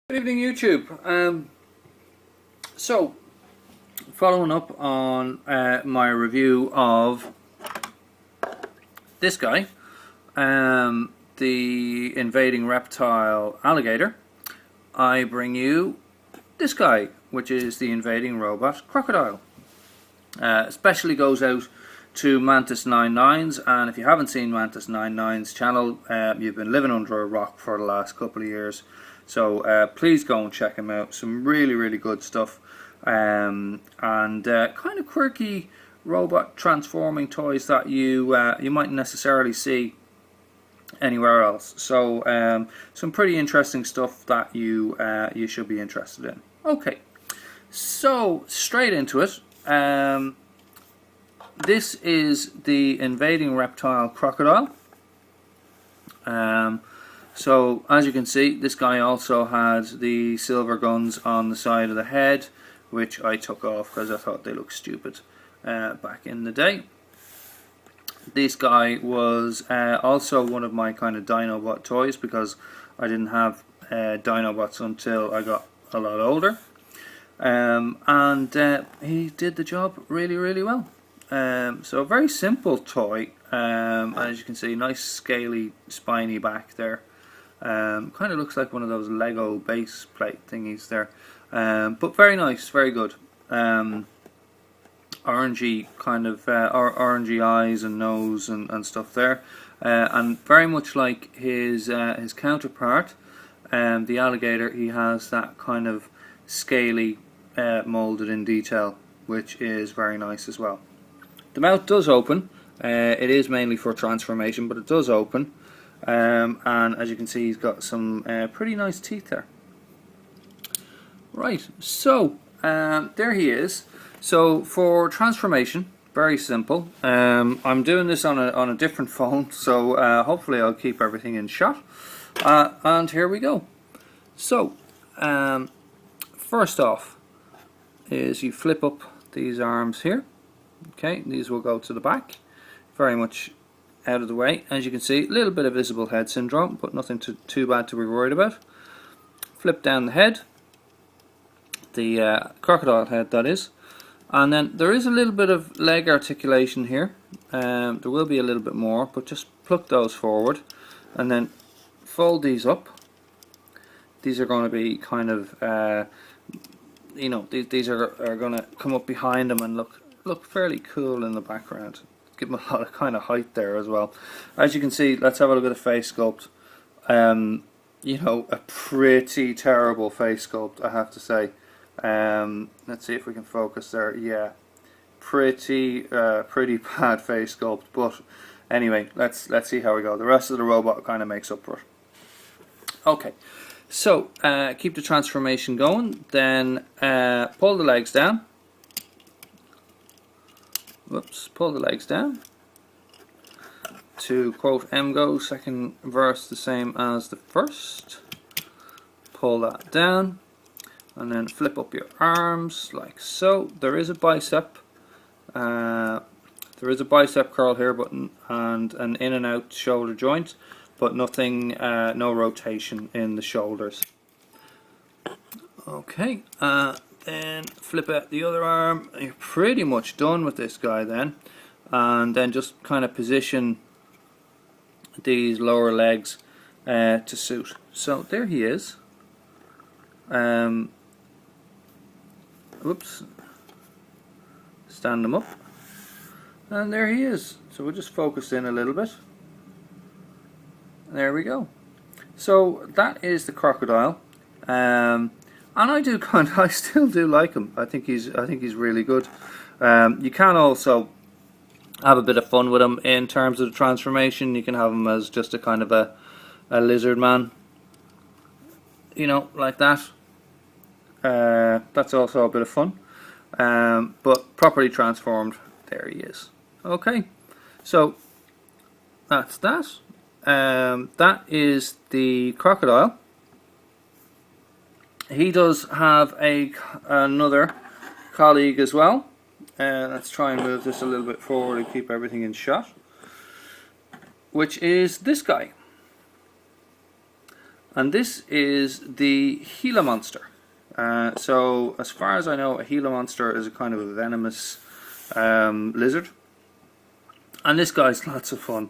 Good evening, YouTube. So, following up on my review of this guy, the Invading Reptile Alligator, I bring you this guy, which is the Invading Robot Crocodile. Especially goes out to Mantis 99s, and if you haven't seen Mantis 99's channel, you've been living under a rock for the last couple of years. So please go and check him out. Some really good stuff, and kind of quirky robot transforming toys that you mightn't necessarily see anywhere else. So some pretty interesting stuff that you should be interested in. Okay, so straight into it. This is the Invading Reptile Crocodile. So as you can see, this guy also had the silver guns on the side of the head, which I took off because I thought they looked stupid back in the day. This guy was also one of my kind of Dinobot toys, because I didn't have Dinobots until I got a lot older. And he did the job really well. So a very simple toy. As you can see, nice scaly spiny back there. Kind of looks like one of those Lego base plate thingies there, but very nice, very good. Orangey kind of orangey eyes and nose and stuff there, and very much like his counterpart, the alligator. He has that kind of scaly molded in detail, which is very nice as well. The mouth does open. It is mainly for transformation, but it does open. And as you can see, he's got some pretty nice teeth there. Right, so there he is. So for transformation, very simple. I'm doing this on a different phone, so hopefully I'll keep everything in shot. And here we go. So first off is you flip up these arms here. Okay, these will go to the back, very much out of the way. As you can see, a little bit of visible head syndrome, but nothing too bad to be worried about. Flip down the head, the crocodile head that is, and then there is a little bit of leg articulation here. There will be a little bit more, but just pluck those forward and then fold these up. These are going to be kind of these are going to come up behind them and look fairly cool in the background. Give them a lot of kind of height there as well. As you can see, let's have a look at the face sculpt. A pretty terrible face sculpt, I have to say. Let's see if we can focus there. Yeah, pretty bad face sculpt. But anyway, let's see how we go. The rest of the robot kind of makes up for it. Okay, so keep the transformation going. Then pull the legs down. Whoops, pull the legs down. To quote Emgo, second verse the same as the first. Pull that down and then flip up your arms like so. There is a bicep. There is a bicep curl here, but and an in and out shoulder joint, but nothing, no rotation in the shoulders. Okay. Then flip out the other arm. You're pretty much done with this guy then, and then just kind of position these lower legs to suit. So there he is. Whoops. Stand him up, and there he is. So we'll just focus in a little bit. There we go. So that is the crocodile. And I still do like him. I think he's really good. You can also have a bit of fun with him in terms of the transformation. You can have him as just a kind of a lizard man, like that. That's also a bit of fun. But properly transformed, there he is. Okay, so that's that. That is the crocodile. He does have another colleague as well. Let's try and move this a little bit forward and keep everything in shot, which is this guy. and this is the Gila monster. So as far as I know, a Gila monster is a kind of a venomous lizard, and this guy's lots of fun.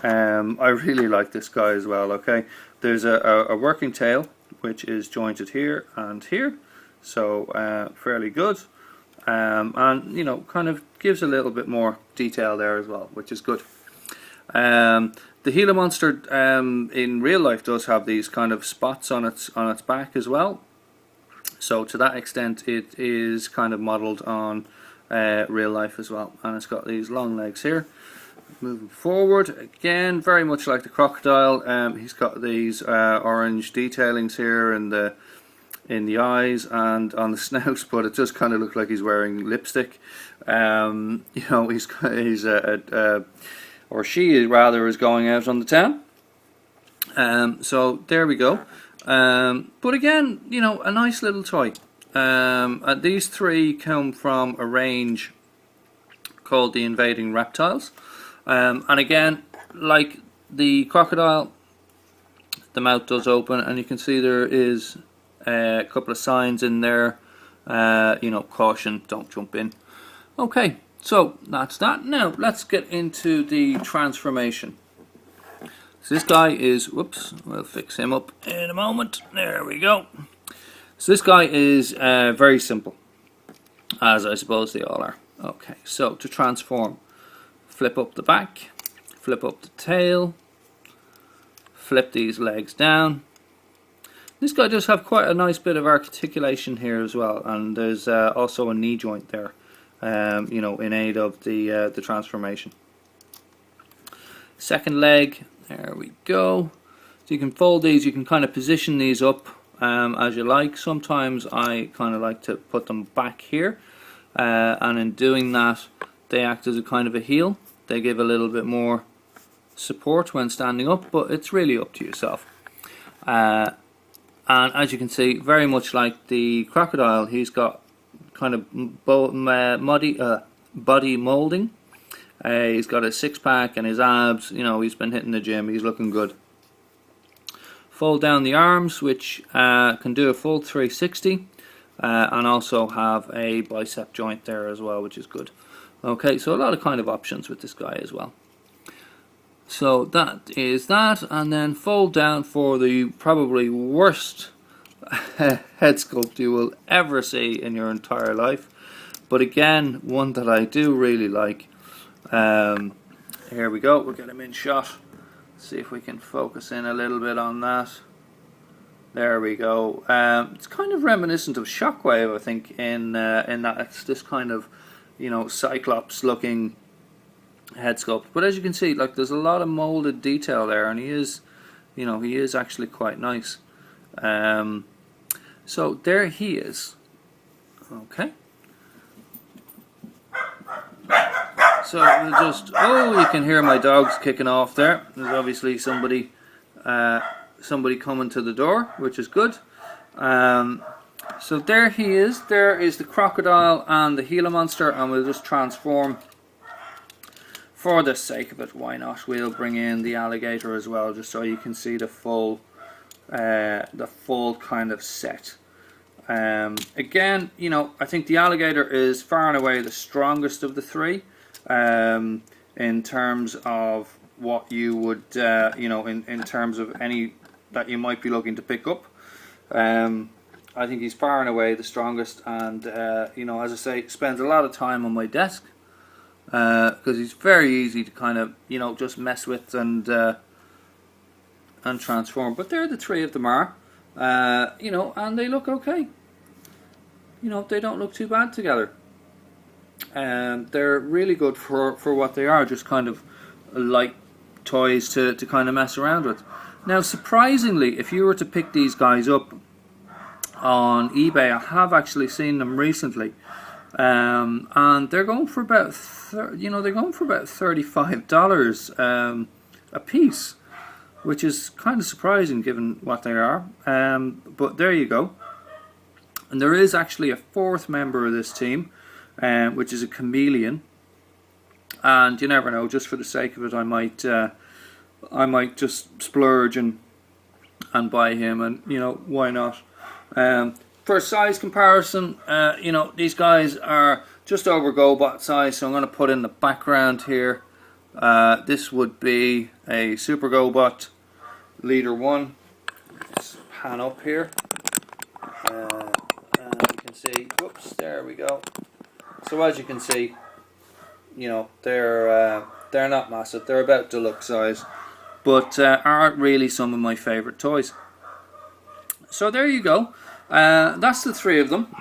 I really like this guy as well. Okay, there's a working tail which is jointed here and here, so fairly good, and you know, kind of gives a little bit more detail there as well, which is good. The Gila monster in real life does have these kind of spots on its back as well, so to that extent it is kind of modelled on real life as well, and it's got these long legs here. Moving forward, again, very much like the crocodile, he's got these orange detailings here in the eyes and on the snout, but it does kind of look like he's wearing lipstick. You know, he's or she rather is going out on the town. So there we go. But again, you know, a nice little toy. These three come from a range called the Invading Reptiles. And again, like the crocodile, the mouth does open, and you can see there is a couple of signs in there, you know, caution, don't jump in. Okay, so that's that. Now let's get into the transformation. So this guy is, whoops, we'll fix him up in a moment. There we go. So this guy is very simple, as I suppose they all are. Okay, so to transform, flip up the back, flip up the tail, flip these legs down. This guy does have quite a nice bit of articulation here as well, and there's also a knee joint there, you know, in aid of the transformation. Second leg, there we go. So you can fold these, you can kind of position these up as you like. Sometimes I kind of like to put them back here, and in doing that they act as a kind of a heel. They give a little bit more support when standing up, but it's really up to yourself. And as you can see, very much like the crocodile, he's got kind of body molding. He's got a six-pack and his abs, you know, he's been hitting the gym, he's looking good. Fold down the arms, which can do a full 360, and also have a bicep joint there as well, which is good. Okay, so a lot of kind of options with this guy as well. So that is that, and then fold down for the probably worst head sculpt you will ever see in your entire life, but again, one that I do really like. Here we go, we'll get him in shot. See if we can focus in a little bit on that. There we go. It's kind of reminiscent of Shockwave, I think, in that it's this kind of, you know, Cyclops looking head sculpt. But as you can see, like, there's a lot of molded detail there, and he is, you know, he is actually quite nice. So there he is. Okay. So we'll just, oh, you can hear my dogs kicking off there. There's obviously somebody coming to the door, which is good. So there he is. There is the crocodile and the Gila monster, and we'll just transform. For the sake of it, why not? We'll bring in the alligator as well, just so you can see the full kind of set. Again, you know, I think the alligator is far and away the strongest of the three, in terms of what you would, you know, in terms of any that you might be looking to pick up. I think he's far and away the strongest, and you know, as I say, spends a lot of time on my desk, because he's very easy to kind of, you know, just mess with and transform. But there the three of them are, you know, and they look okay. You know, they don't look too bad together. They're really good for what they are, just kind of light toys to kind of mess around with. Now, surprisingly, if you were to pick these guys up on eBay, I have actually seen them recently, and they're going for about $35 a piece, which is kind of surprising given what they are. But there you go. And there is actually a fourth member of this team, which is a chameleon. And you never know, just for the sake of it, I might just splurge and and buy him, and you know, why not? For a size comparison, you know, these guys are just over GoBot size, so I'm going to put in the background here. This would be a Super GoBot Leader 1. Let's pan up here. And you can see, whoops, there we go. So as you can see, you know, they're not massive. They're about deluxe size, but aren't really some of my favourite toys. So there you go. That's the 3 of them.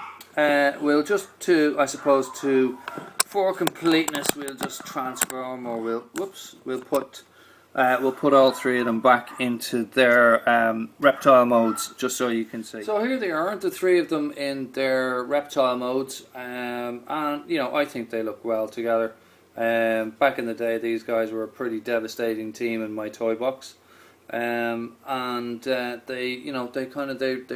We'll just for completeness, we'll just transform, or we'll put all 3 of them back into their reptile modes, just so you can see. So here they are, the 3 of them in their reptile modes, and you know, I think they look well together. Back in the day, these guys were a pretty devastating team in my toy box. They, you know, they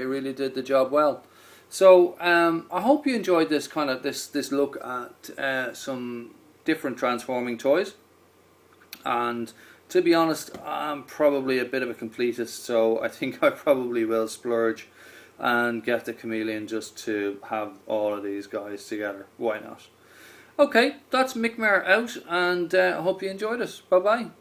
really did the job well. So I hope you enjoyed this this look at some different transforming toys. And to be honest, I'm probably a bit of a completist, so I think I probably will splurge and get the chameleon just to have all of these guys together. Why not? Okay, that's Mick Mayer out, and I hope you enjoyed it. Bye bye.